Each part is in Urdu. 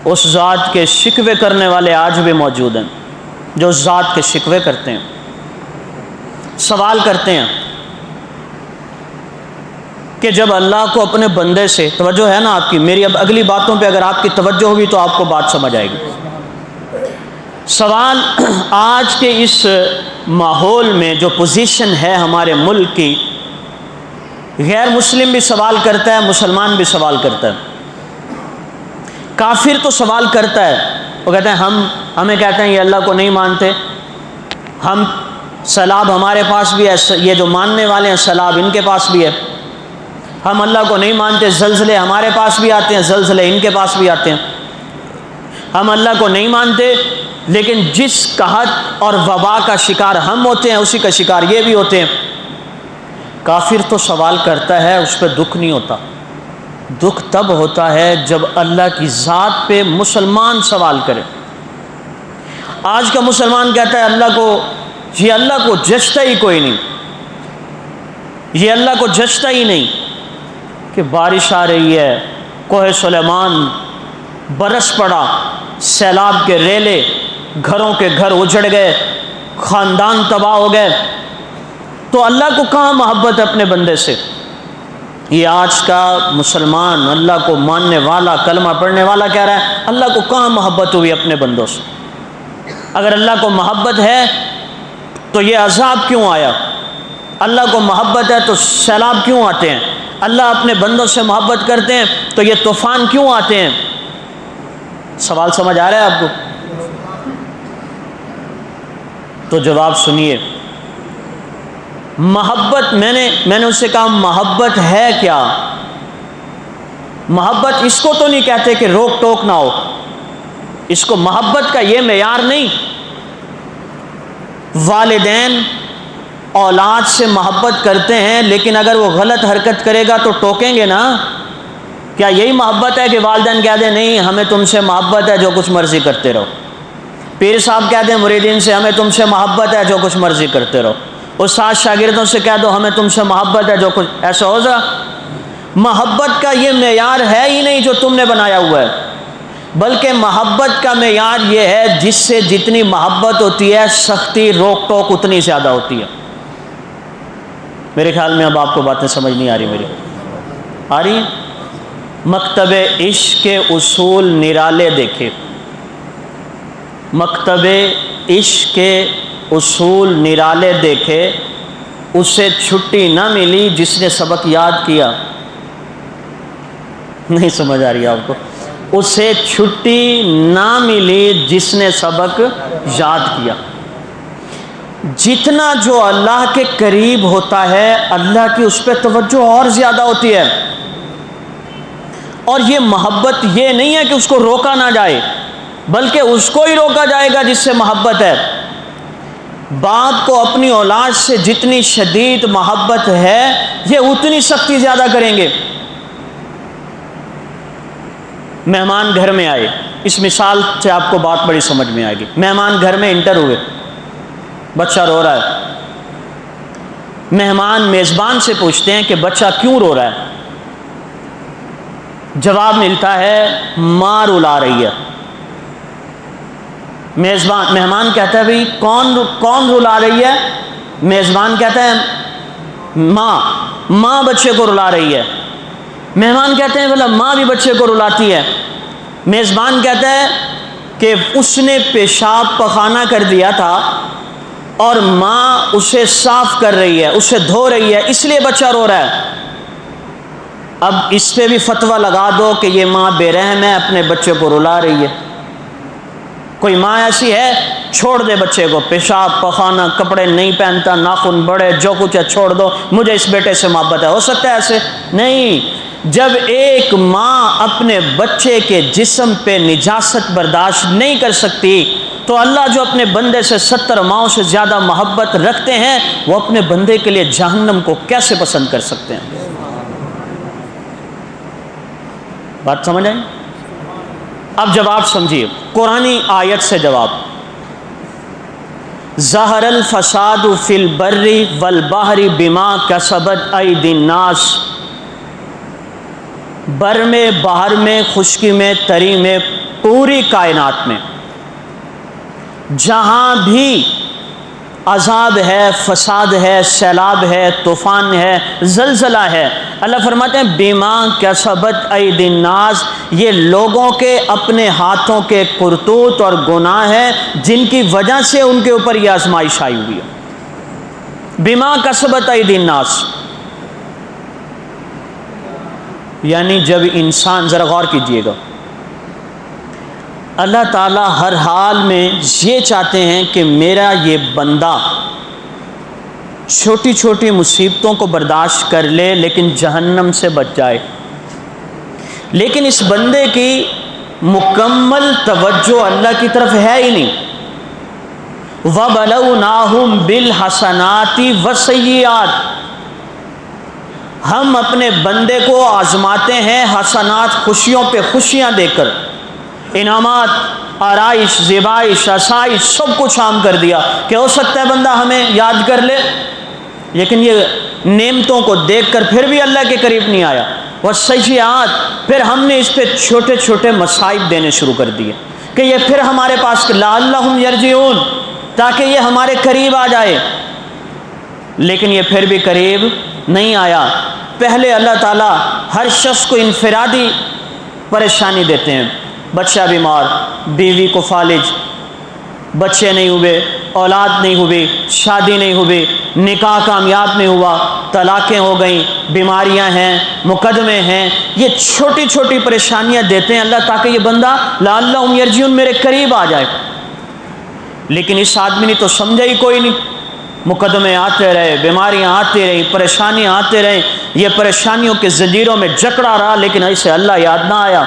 اس ذات کے شکوے کرنے والے آج بھی موجود ہیں، جو اس ذات کے شکوے کرتے ہیں، سوال کرتے ہیں کہ جب اللہ کو اپنے بندے سے، توجہ ہے نا آپ کی میری، اب اگلی باتوں پہ اگر آپ کی توجہ ہوگی تو آپ کو بات سمجھ آئے گی۔ سوال آج کے اس ماحول میں جو پوزیشن ہے ہمارے ملک کی، غیر مسلم بھی سوال کرتا ہے، مسلمان بھی سوال کرتا ہے۔ کافر تو سوال کرتا ہے، وہ کہتے ہیں ہمیں کہتے ہیں یہ اللہ کو نہیں مانتے، ہم سیلاب ہمارے پاس بھی ہے، یہ جو ماننے والے ہیں سیلاب ان کے پاس بھی ہے، ہم اللہ کو نہیں مانتے، زلزلے ہمارے پاس بھی آتے ہیں، زلزلے ان کے پاس بھی آتے ہیں، ہم اللہ کو نہیں مانتے لیکن جس قحط اور وبا کا شکار ہم ہوتے ہیں اسی کا شکار یہ بھی ہوتے ہیں۔ کافر تو سوال کرتا ہے، اس پہ دکھ نہیں ہوتا، دکھ تب ہوتا ہے جب اللہ کی ذات پہ مسلمان سوال کرے۔ آج کا مسلمان کہتا ہے اللہ کو جچتا ہی کوئی نہیں، یہ اللہ کو جچتا ہی نہیں کہ بارش آ رہی ہے، کوہ سلیمان برس پڑا، سیلاب کے ریلے، گھروں کے گھر اجڑ گئے، خاندان تباہ ہو گئے، تو اللہ کو کہاں محبت ہے اپنے بندے سے؟ یہ آج کا مسلمان اللہ کو ماننے والا، کلمہ پڑھنے والا کہہ رہا ہے اللہ کو کہاں محبت ہوئی اپنے بندوں سے؟ اگر اللہ کو محبت ہے تو یہ عذاب کیوں آیا؟ اللہ کو محبت ہے تو سیلاب کیوں آتے ہیں؟ اللہ اپنے بندوں سے محبت کرتے ہیں تو یہ طوفان کیوں آتے ہیں؟ سوال سمجھ آ رہا ہے آپ کو؟ تو جواب سنیے۔ محبت، میں نے اس سے کہا محبت ہے کیا؟ محبت اس کو تو نہیں کہتے کہ روک ٹوک نہ ہو، اس کو محبت کا یہ معیار نہیں۔ والدین اولاد سے محبت کرتے ہیں لیکن اگر وہ غلط حرکت کرے گا تو ٹوکیں گے نا؟ کیا یہی محبت ہے کہ والدین کہہ دیں نہیں ہمیں تم سے محبت ہے جو کچھ مرضی کرتے رہو؟ پیر صاحب کہہ دیں مریدین سے ہمیں تم سے محبت ہے جو کچھ مرضی کرتے رہو، استاد شاگردوں سے کہہ دو ہمیں تم سے محبت ہے جو کچھ، ایسا ہو جا؟ محبت کا یہ معیار ہے ہی نہیں جو تم نے بنایا ہوا ہے، بلکہ محبت کا معیار یہ ہے جس سے جتنی محبت ہوتی ہے سختی روک ٹوک اتنی زیادہ ہوتی ہے۔ میرے خیال میں اب آپ کو باتیں سمجھ نہیں آ رہی، میری آ رہی ہیں؟ مکتب عشق کے اصول نرالے دیکھے، مکتب عشق کے اصول نرالے دیکھے، اسے چھٹی نہ ملی جس نے سبق یاد کیا۔ نہیں سمجھ آ رہی آپ کو؟ اسے چھٹی نہ ملی جس نے سبق یاد کیا۔ جتنا جو اللہ کے قریب ہوتا ہے اللہ کی اس پہ توجہ اور زیادہ ہوتی ہے، اور یہ محبت یہ نہیں ہے کہ اس کو روکا نہ جائے بلکہ اس کو ہی روکا جائے گا جس سے محبت ہے۔ باپ کو اپنی اولاد سے جتنی شدید محبت ہے یہ اتنی سختی زیادہ کریں گے۔ مہمان گھر میں آئے، اس مثال سے آپ کو بات بڑی سمجھ میں آئے گی۔ مہمان گھر میں انٹر ہوئے، بچہ رو رہا ہے، مہمان میزبان سے پوچھتے ہیں کہ بچہ کیوں رو رہا ہے؟ جواب ملتا ہے ماں رلا رہی ہے۔ مہمان کہتا ہے بھئی کون رلا رہی ہے؟ میزبان کہتا ہے ماں بچے کو رلا رہی ہے۔ مہمان کہتے ہیں بھلا ماں بھی بچے کو رلاتی ہے؟ میزبان کہتا ہے کہ اس نے پیشاب پخانہ کر دیا تھا اور ماں اسے صاف کر رہی ہے، اسے دھو رہی ہے، اس لیے بچہ رو رہا ہے۔ اب اس پہ بھی فتویٰ لگا دو کہ یہ ماں بے رحم ہے، اپنے بچے کو رلا رہی ہے۔ کوئی ماں ایسی ہے چھوڑ دے بچے کو، پیشاب پخانہ، کپڑے نہیں پہنتا، ناخن بڑے، جو کچھ ہے چھوڑ دو، مجھے اس بیٹے سے محبت ہے؟ ہو سکتا ہے ایسے؟ نہیں۔ جب ایک ماں اپنے بچے کے جسم پہ نجاست برداشت نہیں کر سکتی تو اللہ جو اپنے بندے سے 70 ماؤں سے زیادہ محبت رکھتے ہیں وہ اپنے بندے کے لیے جہنم کو کیسے پسند کر سکتے ہیں؟ بات سمجھ آئی؟ اب جواب سمجھیے، قرآنی آیت سے جواب۔ ظہر الفساد فی البر والبحر بما کسبت ایدی الناس، بر میں، بحر میں، خشکی میں، تری میں، پوری کائنات میں جہاں بھی عذاب ہے، فساد ہے، سیلاب ہے، طوفان ہے، زلزلہ ہے، اللہ فرماتے ہیں بیما کسبت ایدی الناس، یہ لوگوں کے اپنے ہاتھوں کے کرتوت اور گناہ ہیں جن کی وجہ سے ان کے اوپر یہ آزمائش آئی ہوئی ہے۔ بیما کسبت ایدی الناس، یعنی جب انسان، ذرا غور کیجئے گا، اللہ تعالیٰ ہر حال میں یہ چاہتے ہیں کہ میرا یہ بندہ چھوٹی چھوٹی مصیبتوں کو برداشت کر لے لیکن جہنم سے بچ جائے، لیکن اس بندے کی مکمل توجہ اللہ کی طرف ہے ہی نہیں۔ وَبَلَوْنَاهُمْ بِالْحَسَنَاتِ وَالسَّيِّئَاتِ، ہم اپنے بندے کو آزماتے ہیں حسنات، خوشیوں پہ خوشیاں دے کر، انعامات، آرائش، زیبائش، آسائش سب کچھ عام کر دیا کہ ہو سکتا ہے بندہ ہمیں یاد کر لے، لیکن یہ نعمتوں کو دیکھ کر پھر بھی اللہ کے قریب نہیں آیا۔ والسیئات، پھر ہم نے اس پہ چھوٹے چھوٹے مصائب دینے شروع کر دیے کہ یہ پھر ہمارے پاس لعلہم یرجعون، تاکہ یہ ہمارے قریب آ جائے، لیکن یہ پھر بھی قریب نہیں آیا۔ پہلے اللہ تعالیٰ ہر شخص کو انفرادی پریشانی دیتے ہیں، بچہ بیمار، بیوی کو فالج، بچے نہیں ہوئے، اولاد نہیں ہوئی، شادی نہیں ہوئی، نکاح کامیاب نہیں ہوا، طلاقیں ہو گئیں، بیماریاں ہیں، مقدمے ہیں، یہ چھوٹی چھوٹی پریشانیاں دیتے ہیں اللہ تاکہ یہ بندہ لعلہم یرجعون میرے قریب آ جائے، لیکن اس آدمی نے تو سمجھا ہی کوئی نہیں، مقدمے آتے رہے، بیماریاں آتی رہیں، پریشانیاں آتے رہیں، یہ پریشانیوں کے زنجیروں میں جکڑا رہا، لیکن اسے اللہ یاد نہ آیا۔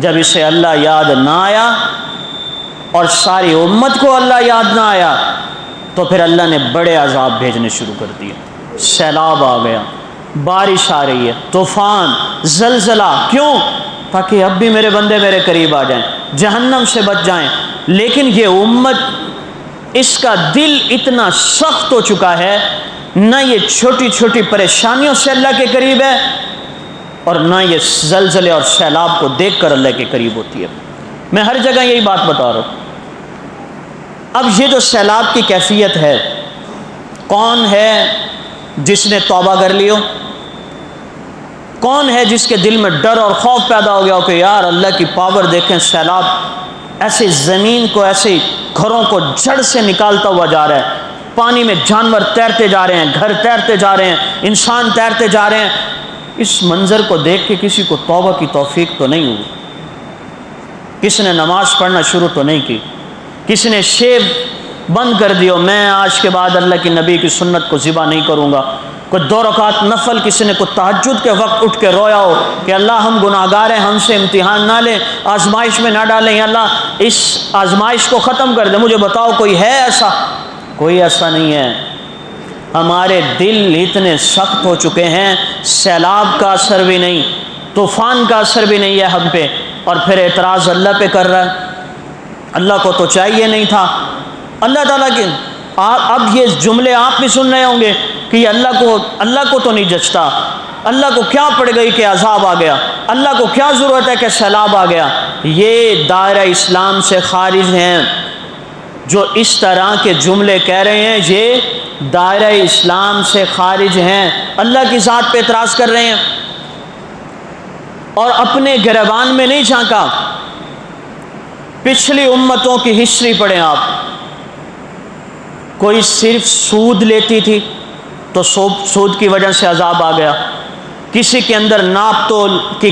جب اسے اللہ یاد نہ آیا اور ساری امت کو اللہ یاد نہ آیا تو پھر اللہ نے بڑے عذاب بھیجنے شروع کر دیے، سیلاب آ گیا، بارش آ رہی ہے، طوفان، زلزلہ، کیوں؟ تاکہ اب بھی میرے بندے میرے قریب آ جائیں، جہنم سے بچ جائیں۔ لیکن یہ امت، اس کا دل اتنا سخت ہو چکا ہے، نہ یہ چھوٹی چھوٹی پریشانیوں سے اللہ کے قریب ہے اور نہ یہ زلزلے اور سیلاب کو دیکھ کر اللہ کے قریب ہوتی ہے۔ میں ہر جگہ یہی بات بتا رہا ہوں۔ اب یہ جو سیلاب کی کیفیت ہے، کون ہے جس نے توبہ کر لی ہو؟ کون ہے جس کے دل میں ڈر اور خوف پیدا ہو گیا ہو کہ یار اللہ کی پاور دیکھیں، سیلاب ایسے زمین کو، ایسے گھروں کو جڑ سے نکالتا ہوا جا رہا ہے، پانی میں جانور تیرتے جا رہے ہیں، گھر تیرتے جا رہے ہیں، انسان تیرتے جا رہے ہیں۔ اس منظر کو دیکھ کے کسی کو توبہ کی توفیق تو نہیں ہوئی، کسی نے نماز پڑھنا شروع تو نہیں کی، کسی نے شیو بند کر دیو، میں آج کے بعد اللہ کی نبی کی سنت کو ذبح نہیں کروں گا، کوئی 2 رکعت نفل، کسی نے کوئی تہجد کے وقت اٹھ کے رویا ہو کہ اللہ ہم گناہگار ہیں، ہم سے امتحان نہ لیں، آزمائش میں نہ ڈالیں، یا اللہ اس آزمائش کو ختم کر دے۔ مجھے بتاؤ کوئی ہے ایسا؟ کوئی ایسا نہیں ہے۔ ہمارے دل اتنے سخت ہو چکے ہیں، سیلاب کا اثر بھی نہیں، طوفان کا اثر بھی نہیں ہے ہم پہ، اور پھر اعتراض اللہ پہ کر رہا ہے۔ اللہ کو تو چاہیے نہیں تھا، اللہ تعالیٰ کے اب یہ جملے آپ بھی سن رہے ہوں گے کہ یہ اللہ کو تو نہیں جچتا، اللہ کو کیا پڑ گئی کہ عذاب آ گیا، اللہ کو کیا ضرورت ہے کہ سیلاب آ گیا۔ یہ دائرہ اسلام سے خارج ہیں، جو اس طرح کے جملے کہہ رہے ہیں یہ دائرہ اسلام سے خارج ہیں، اللہ کی ذات پہ اعتراض کر رہے ہیں اور اپنے گریبان میں نہیں جھانکا۔ پچھلی امتوں کی ہسٹری پڑھیں آپ، کوئی صرف سود لیتی تھی تو سود کی وجہ سے عذاب آ گیا، کسی کے اندر ناپ تول کی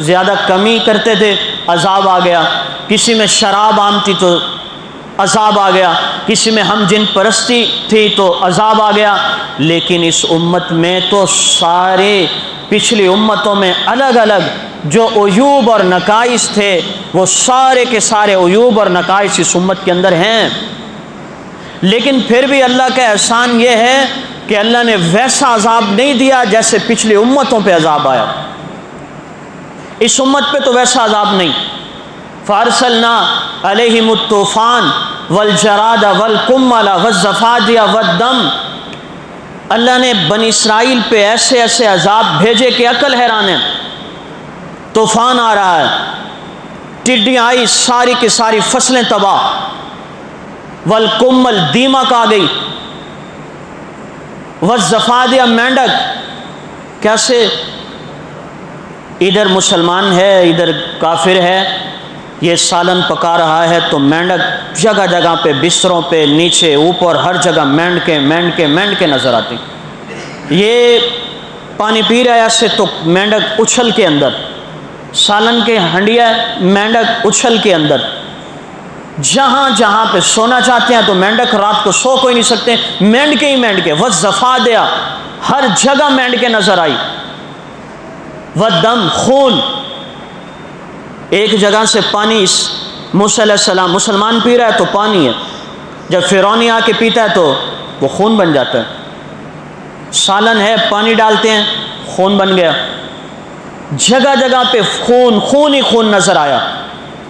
زیادہ کمی کرتے تھے عذاب آ گیا، کسی میں شراب عام تھی تو عذاب آ گیا، کسی میں ہم جن پرستی تھی تو عذاب آ گیا۔ لیکن اس امت میں تو سارے پچھلی امتوں میں الگ الگ جو عیوب اور نقائص تھے وہ سارے کے سارے عیوب اور نقائص اس امت کے اندر ہیں، لیکن پھر بھی اللہ کا احسان یہ ہے کہ اللہ نے ویسا عذاب نہیں دیا جیسے پچھلی امتوں پہ عذاب آیا۔ اس امت پہ تو ویسا عذاب نہیں۔ فَأَرْسَلْنَا عَلَيْهِمُ الطُّوفَانَ وَالْجَرَادَ وَالْقُمَّلَ وَالضَّفَادِعَ وَالدَّمَ، اللہ نے بنی اسرائیل پہ ایسے ایسے عذاب بھیجے کہ عقل حیران ہے۔ طوفان آ رہا ہے، ٹڈیاں آئی، ساری کی ساری فصلیں تباہ، والکمل دیمک آ گئی، والضفادع مینڈک۔ کیسے؟ ادھر مسلمان ہے ادھر کافر ہے، یہ سالن پکا رہا ہے تو مینڈک جگہ جگہ پہ، بستروں پہ، نیچے اوپر، ہر جگہ مینڈکیں نظر آتی۔ یہ پانی پی رہا ہے ایسے تو مینڈک اچھل کے اندر، سالن کے ہنڈیا مینڈک اچھل کے اندر، جہاں جہاں پہ سونا چاہتے ہیں تو مینڈک رات کو سو کوئی نہیں سکتے، مینڈکیں ہی مینڈکیں، والضفادع، ہر جگہ مینڈکیں نظر آئی، والدم، خون، ایک جگہ سے پانی، موسیٰ علیہ السلام مسلمان پی رہا ہے تو پانی ہے، جب فرعونی آ کے پیتا ہے تو وہ خون بن جاتا ہے، سالن ہے پانی ڈالتے ہیں خون بن گیا، جگہ جگہ پہ خون ہی خون نظر آیا۔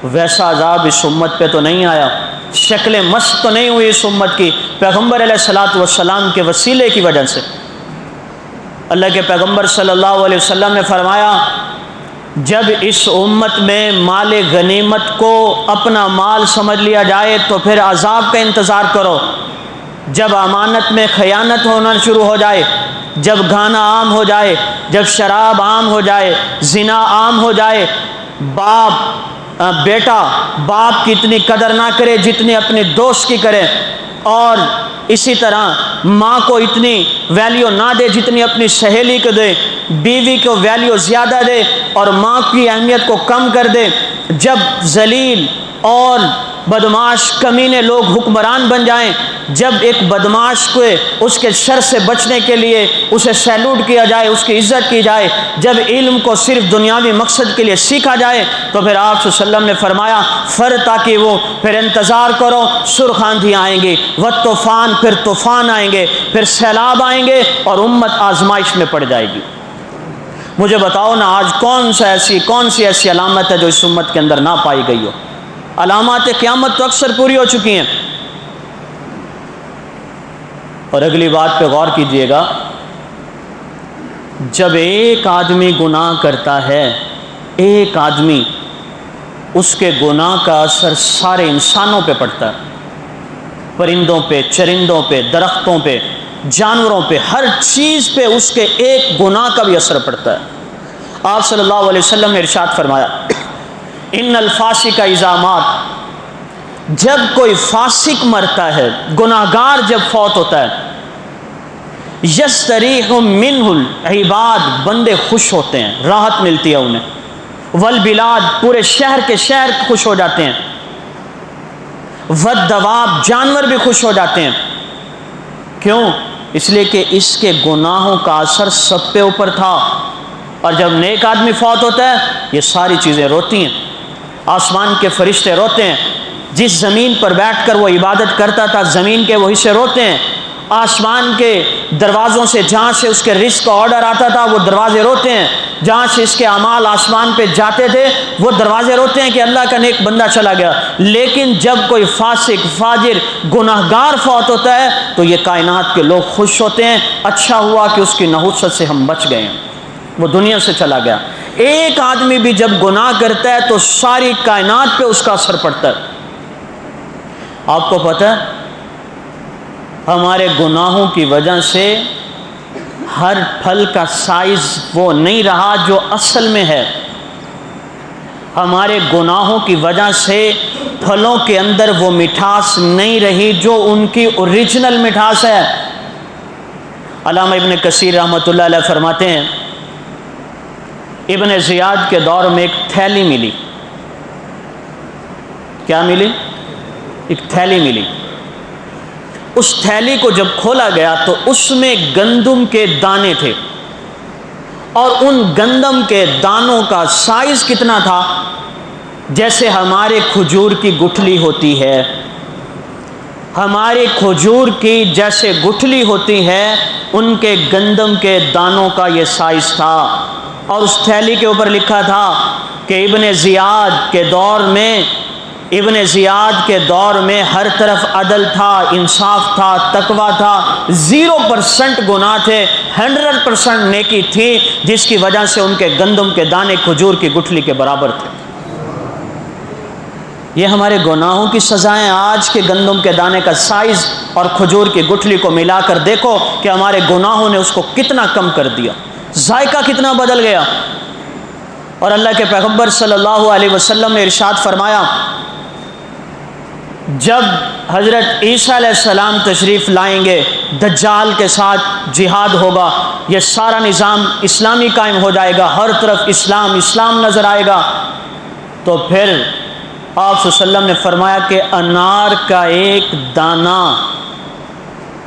ویسا عذاب اس امت پہ تو نہیں آیا، شکل مست تو نہیں ہوئی اس امت کی، پیغمبر علیہ الصلوۃ والسلام کے وسیلے کی وجہ سے۔ اللہ کے پیغمبر صلی اللہ علیہ وسلم نے فرمایا، جب اس امت میں مال غنیمت کو اپنا مال سمجھ لیا جائے تو پھر عذاب کا انتظار کرو۔ جب امانت میں خیانت ہونا شروع ہو جائے، جب گانا عام ہو جائے، جب شراب عام ہو جائے، زنا عام ہو جائے، بیٹا باپ کی اتنی قدر نہ کرے جتنی اپنے دوست کی کرے، اور اسی طرح ماں کو اتنی ویلیو نہ دے جتنی اپنی سہیلی کو دے، بیوی کو ویلیو زیادہ دے اور ماں کی اہمیت کو کم کر دے، جب ذلیل اور بدمعاش کمینے لوگ حکمران بن جائیں، جب ایک بدمعاش کو اس کے شر سے بچنے کے لیے اسے سیلوٹ کیا جائے، اس کی عزت کی جائے، جب علم کو صرف دنیاوی مقصد کے لیے سیکھا جائے، تو پھر آپ صلی اللہ علیہ وسلم نے فرمایا تاکہ وہ پھر انتظار کرو، سرخ آندھیاں آئیں گی، طوفان، پھر طوفان آئیں گے، پھر سیلاب آئیں گے اور امت آزمائش میں پڑ جائے گی۔ مجھے بتاؤ نا آج کون سی ایسی علامت ہے جو اس امت کے اندر نہ پائی گئی ہو؟ علامات قیامت تو اکثر پوری ہو چکی ہیں۔ اور اگلی بات پہ غور کیجئے گا، جب ایک آدمی گناہ کرتا ہے، ایک آدمی، اس کے گناہ کا اثر سارے انسانوں پہ پڑتا ہے، پرندوں پہ، چرندوں پہ، درختوں پہ، جانوروں پہ، ہر چیز پہ اس کے ایک گناہ کا بھی اثر پڑتا ہے۔ آپ صلی اللہ علیہ وسلم نے ارشاد فرمایا، ان الفاسق اذا مات، جب کوئی فاسق مرتا ہے، گناہگار جب فوت ہوتا ہے، یستریح منہ العباد، بندے خوش ہوتے ہیں، راحت ملتی ہے انہیں، والبلاد، پورے شہر کے شہر خوش ہو جاتے ہیں، والدواب، جانور بھی خوش ہو جاتے ہیں۔ کیوں؟ اس لیے کہ اس کے گناہوں کا اثر سب پہ اوپر تھا، اور جب نیک آدمی فوت ہوتا ہے یہ ساری چیزیں روتی ہیں، آسمان کے فرشتے روتے ہیں، جس زمین پر بیٹھ کر وہ عبادت کرتا تھا زمین کے وہ حصے روتے ہیں، آسمان کے دروازوں سے جہاں سے اس کے رزق کا آرڈر آتا تھا وہ دروازے روتے ہیں، جہاں سے اس کے اعمال آسمان پہ جاتے تھے وہ دروازے روتے ہیں کہ اللہ کا نیک بندہ چلا گیا۔ لیکن جب کوئی فاسق، فاجر، گناہگار فوت ہوتا ہے تو یہ کائنات کے لوگ خوش ہوتے ہیں، اچھا ہوا کہ اس کی نحوست سے ہم بچ گئے ہیں، وہ دنیا سے چلا گیا۔ ایک آدمی بھی جب گناہ کرتا ہے تو ساری کائنات پہ اس کا اثر پڑتا ہے۔ آپ کو پتہ ہے ہمارے گناہوں کی وجہ سے ہر پھل کا سائز وہ نہیں رہا جو اصل میں ہے، ہمارے گناہوں کی وجہ سے پھلوں کے اندر وہ مٹھاس نہیں رہی جو ان کی اوریجنل مٹھاس ہے۔ علامہ ابن کثیر رحمۃ اللہ علیہ فرماتے ہیں، ابن زیاد کے دور میں ایک تھیلی ملی۔ کیا ملی؟ ایک تھیلی ملی۔ اس تھیلی کو جب کھولا گیا تو اس میں گندم کے دانے تھے، اور ان گندم کے دانوں کا سائز کتنا تھا؟ جیسے ہمارے کھجور کی گٹھلی ہوتی ہے، ہماری کھجور کی جیسے گٹھلی ہوتی ہے ان کے گندم کے دانوں کا یہ سائز تھا۔ اور اس تھیلی کے اوپر لکھا تھا کہ ابن زیاد کے دور میں ہر طرف عدل تھا، انصاف تھا، تقویٰ تھا، 0% گناہ تھے، 100% نیکی تھی، جس کی وجہ سے ان کے گندم کے دانے کھجور کی گٹھلی کے برابر تھے۔ یہ ہمارے گناہوں کی سزائیں. آج کے گندم کے دانے کا سائز اور کھجور کی گٹھلی کو ملا کر دیکھو کہ ہمارے گناہوں نے اس کو کتنا کم کر دیا, ذائقہ کتنا بدل گیا. اور اللہ کے پیغمبر صلی اللہ علیہ وسلم نے ارشاد فرمایا, جب حضرت عیسیٰ علیہ السلام تشریف لائیں گے, دجال کے ساتھ جہاد ہوگا, یہ سارا نظام اسلامی قائم ہو جائے گا, ہر طرف اسلام اسلام نظر آئے گا. تو پھر آپ صلی اللہ علیہ وسلم نے فرمایا کہ انار کا ایک دانہ,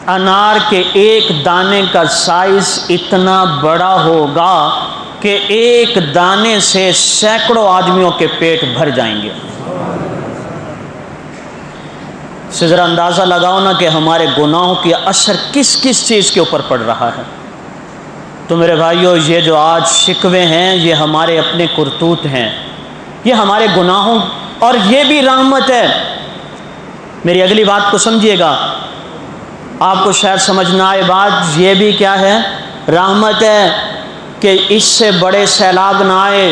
انار کے ایک دانے کا سائز اتنا بڑا ہوگا کہ ایک دانے سے سینکڑوں آدمیوں کے پیٹ بھر جائیں گے. سے ذرا اندازہ لگاؤ نا کہ ہمارے گناہوں کی اثر کس کس چیز کے اوپر پڑ رہا ہے. تو میرے بھائیو, یہ جو آج شکوے ہیں یہ ہمارے اپنے کرتوت ہیں, یہ ہمارے گناہوں, اور یہ بھی رحمت ہے. میری اگلی بات کو سمجھیے گا, آپ کو شاید سمجھ نہ آئے بات, یہ بھی کیا ہے, رحمت ہے کہ اس سے بڑے سیلاب نہ آئے.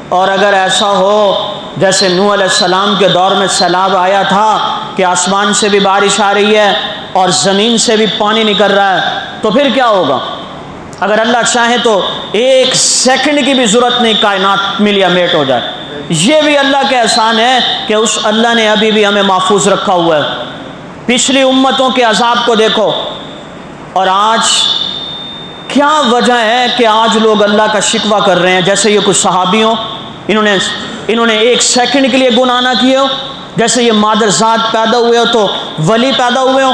اور اگر ایسا ہو جیسے نوح علیہ السلام کے دور میں سیلاب آیا تھا کہ آسمان سے بھی بارش آ رہی ہے اور زمین سے بھی پانی نکل رہا ہے, تو پھر کیا ہوگا؟ اگر اللہ چاہے تو ایک سیکنڈ کی بھی ضرورت نہیں, کائنات ملیا میٹ ہو جائے. یہ بھی اللہ کے احسان ہے کہ اس اللہ نے ابھی بھی ہمیں محفوظ رکھا ہوا ہے. پچھلی امتوں کے عذاب کو دیکھو, اور آج کیا وجہ ہے کہ آج لوگ اللہ کا شکوہ کر رہے ہیں. جیسے یہ کچھ صحابیوں, انہوں نے ایک سیکنڈ کے لیے گناہ نہ کیے ہو, جیسے یہ مادر ذات پیدا ہوئے ہو تو ولی پیدا ہوئے ہو,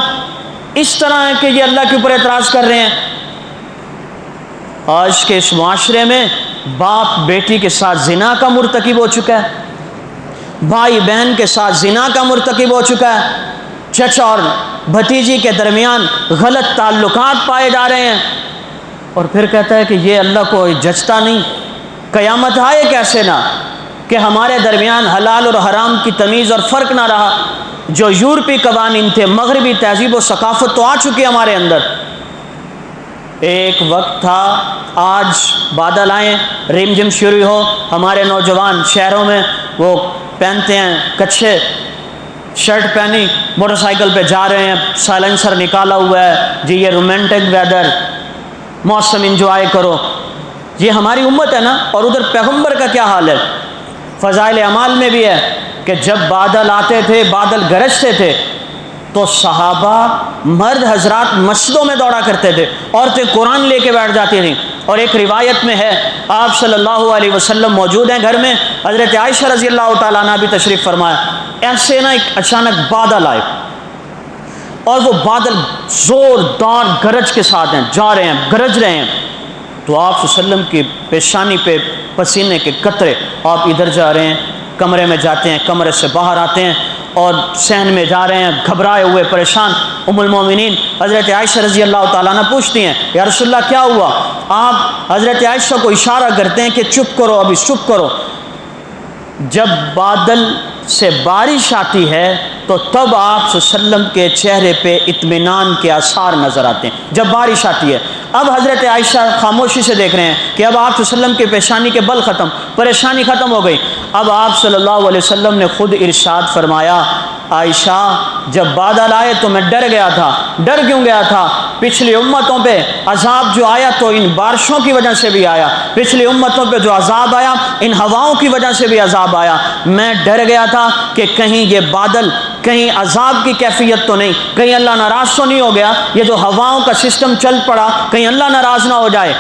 اس طرح ہے کہ یہ اللہ کے اوپر اعتراض کر رہے ہیں. آج کے اس معاشرے میں باپ بیٹی کے ساتھ زنا کا مرتکب ہو چکا ہے, بھائی بہن کے ساتھ زنا کا مرتکب ہو چکا ہے, چچا اور بھتیجی کے درمیان غلط تعلقات پائے جا رہے ہیں, اور پھر کہتا ہے کہ یہ اللہ کو جچتا نہیں. قیامت آئے کیسے نہ کہ ہمارے درمیان حلال اور حرام کی تمیز اور فرق نہ رہا. جو یورپی قوانین تھے, مغربی تہذیب و ثقافت تو آ چکی ہمارے اندر. ایک وقت تھا, آج بادل آئیں, رم جم شروع ہو, ہمارے نوجوان شہروں میں وہ پہنتے ہیں کچھے شرٹ پہنی, موٹر سائیکل پہ جا رہے ہیں, سائلنسر نکالا ہوا ہے, جی یہ رومانٹک ویدر, موسم انجوائے کرو. یہ ہماری امت ہے نا. اور ادھر پیغمبر کا کیا حال ہے؟ فضائل اعمال میں بھی ہے کہ جب بادل آتے تھے, بادل گرجتے تھے, تو صحابہ مرد حضرات مسجدوں میں دوڑا کرتے تھے, عورتیں قرآن لے کے بیٹھ جاتی تھیں. اور ایک روایت میں ہے آپ صلی اللہ علیہ وسلم موجود ہیں گھر میں, حضرت عائشہ رضی اللہ تعالیٰ عنہ بھی تشریف فرمایا. ایسے نا ایک اچانک بادل آئے, اور وہ بادل زوردار گرج کے ساتھ ہیں, جا رہے ہیں, گرج رہے ہیں. تو آپ صلی اللہ علیہ وسلم کی پیشانی پہ پسینے کے قطرے, آپ ادھر جا رہے ہیں, کمرے میں جاتے ہیں, کمرے سے باہر آتے ہیں, اور صحن میں جا رہے ہیں, گھبرائے ہوئے پریشان. ام المومنین حضرت عائشہ رضی اللہ تعالیٰ عنہ پوچھتی ہیں, یا رسول اللہ کیا ہوا؟ آپ حضرت عائشہ کو اشارہ کرتے ہیں کہ چپ کرو, ابھی چپ کرو. جب بادل سے بارش آتی ہے تو تب آپ صلی اللہ علیہ وسلم کے چہرے پہ اطمینان کے آثار نظر آتے ہیں. جب بارش آتی ہے, اب حضرت عائشہ خاموشی سے دیکھ رہے ہیں کہ اب آپ صلی اللہ علیہ وسلم کے پیشانی کے بل ختم, پریشانی ختم ہو گئی. اب آپ صلی اللہ علیہ وسلم نے خود ارشاد فرمایا, عائشہ جب بادل آئے تو میں ڈر گیا تھا. ڈر کیوں گیا تھا؟ پچھلی امتوں پہ عذاب جو آیا تو ان بارشوں کی وجہ سے بھی آیا, پچھلی امتوں پہ جو عذاب آیا ان ہواؤں کی وجہ سے بھی عذاب آیا. میں ڈر گیا تھا کہ کہیں یہ بادل کہیں عذاب کی کیفیت تو نہیں, کہیں اللہ ناراض تو نہیں ہو گیا, یہ جو ہواؤں کا سسٹم چل پڑا کہیں اللہ ناراض نہ ہو جائے.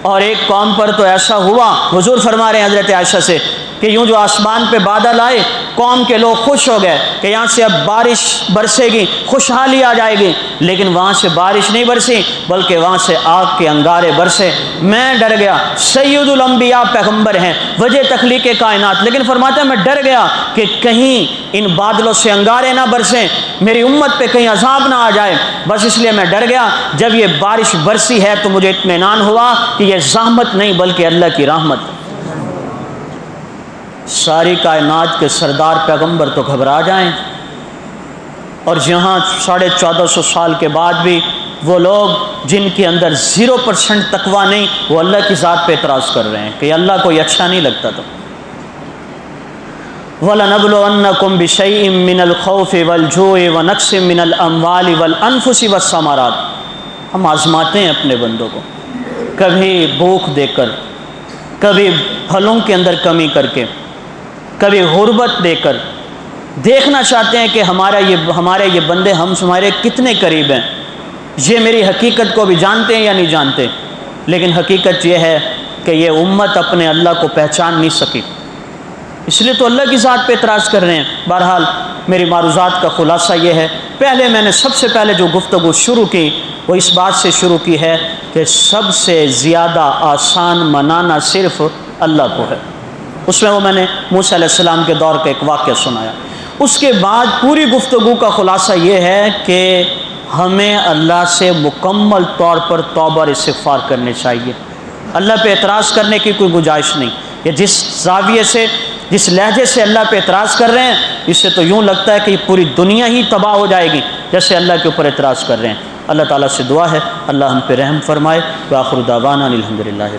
اور ایک قوم پر تو ایسا ہوا, حضور فرما رہے ہیں حضرت عائشہ سے کہ یوں جو آسمان پہ بادل آئے, قوم کے لوگ خوش ہو گئے کہ یہاں سے اب بارش برسے گی, خوشحالی آ جائے گی. لیکن وہاں سے بارش نہیں برسی بلکہ وہاں سے آگ کے انگارے برسے. میں ڈر گیا, سید الانبیاء پیغمبر ہیں, وجہ تخلیق کائنات, لیکن فرماتے ہیں میں ڈر گیا کہ کہیں ان بادلوں سے انگارے نہ برسیں, میری امت پہ کہیں عذاب نہ آ جائے. بس اس لیے میں ڈر گیا. جب یہ بارش برسی ہے تو مجھے اطمینان ہوا کہ یہ زحمت نہیں بلکہ اللہ کی رحمت. ساری کائنات کے سردار پیغمبر تو گھبرا جائیں, اور جہاں 1450 سال کے بعد بھی وہ لوگ جن کے اندر 0% تقویٰ نہیں, وہ اللہ کی ذات پہ اعتراض کر رہے ہیں کہ اللہ کو یہ اچھا نہیں لگتا. تو وَلَنَبْلُوَنَّكُمْ بِشَيْءٍ مِّنَ الْخَوْفِ وَالْجُوعِ وَنَقْصٍ مِّنَ الْأَمْوَالِ وَالْأَنفُسِ وَالثَّمَرَاتِ۔ ہم آزماتے ہیں اپنے بندوں کو، کبھی بھوک دے کر، کبھی پھلوں کے اندر کمی کر کے، کبھی غربت دے کر۔ دیکھنا چاہتے ہیں کہ ہمارے یہ بندے ہم ہمارے کتنے قریب ہیں، یہ میری حقیقت کو بھی جانتے ہیں یا نہیں جانتے۔ لیکن حقیقت یہ ہے کہ یہ امت اپنے اللہ کو پہچان نہیں سکی، اس لیے تو اللہ کی ذات پہ اعتراض کر رہے ہیں۔ بہرحال میری معروضات کا خلاصہ یہ ہے، پہلے میں نے سب سے پہلے جو گفتگو شروع کی وہ اس بات سے شروع کی ہے کہ سب سے زیادہ آسان منانا صرف اللہ کو ہے۔ اس میں وہ میں نے موسیٰ علیہ السلام کے دور کا ایک واقعہ سنایا۔ اس کے بعد پوری گفتگو کا خلاصہ یہ ہے کہ ہمیں اللہ سے مکمل طور پر توبہ اور استغفار کرنے چاہیے، اللہ پہ اعتراض کرنے کی کوئی گنجائش نہیں۔ یہ جس زاویے سے، جس لہجے سے اللہ پہ اعتراض کر رہے ہیں، اس سے تو یوں لگتا ہے کہ پوری دنیا ہی تباہ ہو جائے گی جیسے اللہ کے اوپر اعتراض کر رہے ہیں۔ اللہ تعالیٰ سے دعا ہے اللہ ہم پہ رحم فرمائے۔ وآخر دعوانا الحمدللہ۔